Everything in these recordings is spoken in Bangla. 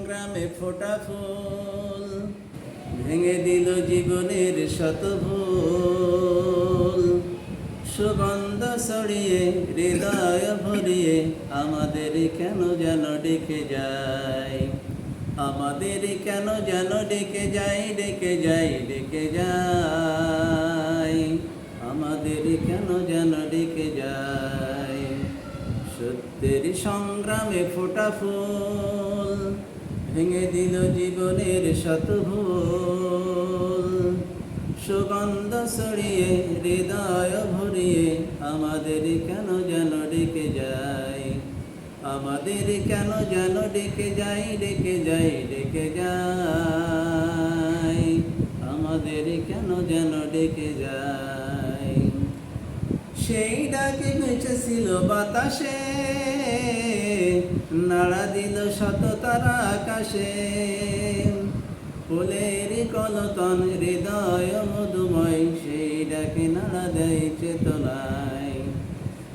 সংগ্রামে ফোটা ফুল, ভেঙে দিল জীবনের শত ভুল। সুগন্ধ ছড়িয়ে হৃদয় ভরিয়ে আমাদের কেন যেন ডেকে যায়, আমাদের কেন যেন ডেকে যায়, ডেকে যায়, ডেকে যায়, আমাদের কেন যেন ডেকে যায়। সত্যের সংগ্রামে ফোটা ফুল, ভেঙে দিল জীবনের শত ভুল। সুগন্ধ ছড়িয়ে হৃদয় ভরিয়ে আমাদের কেন যেন ডেকে যায়, আমাদের কেন যেন ডেকে যায়, ডেকে যায়, ডেকে যায়, আমাদের কেন যেন ডেকে যায়। সেই ডাকে ভেসেছিল বাতাসে, নাড়া দিল শত তারা আকাশে। ফুলের কলতন হৃদয় মধুময়, সেই ডাকে নাড়া দেয় চেতনায়,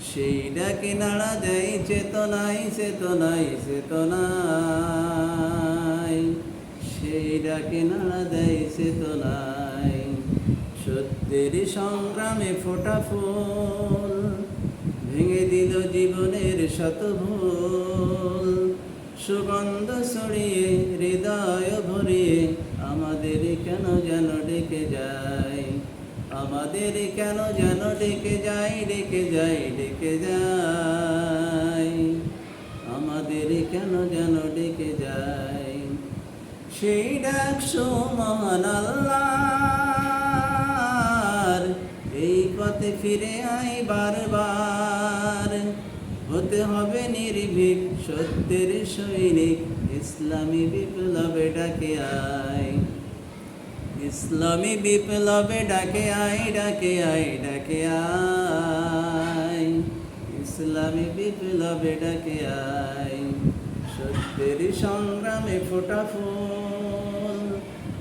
সেই ডাকে নাড়া দেয় চেতনায়, চেতনায়, চেতনায়, সেই ডাকে নাড়া দেয় চেতনায়। সত্যের সংগ্রামে ফোটা ফুল, ভেঙে দিল জীবনের শত ভুল। সুগন্ধ ছড়িয়ে হৃদয় ভরিয়ে আমাদের কেন যেন ডেকে যায়, আমাদের কেন যেন ডেকে যায়, ডেকে যায়, ডেকে যায়, আমাদের কেন যেন ডেকে যায়। সেই ডাক মহান আল্লাহর, এই পথে ফিরে আয় বারবার। হতে হবে নির্ভীক সত্যের সৈনিক, ইসলামী বিপ্লবে ডাকে আয়, ইসলামী বিপ্লবে ডাকে আয়, ডাকে আয়, ডাকে আয়, ইসলামী বিপ্লবে ডাকে আয়। সত্যের সংগ্রামে ফোটা ফুল,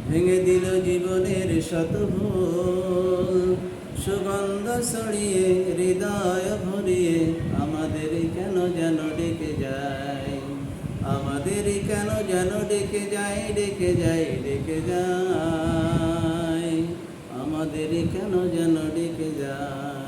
ভেঙে দিল জীবনের শত ভুল। সুগন্ধ ছড়িয়ে হৃদয় ভরিয়ে আমাদের কেন যেন ডেকে যায়, আমাদের কেন যেন ডেকে যায়, ডেকে যায়, ডেকে যায়, আমাদের কেন যেন ডেকে যায়।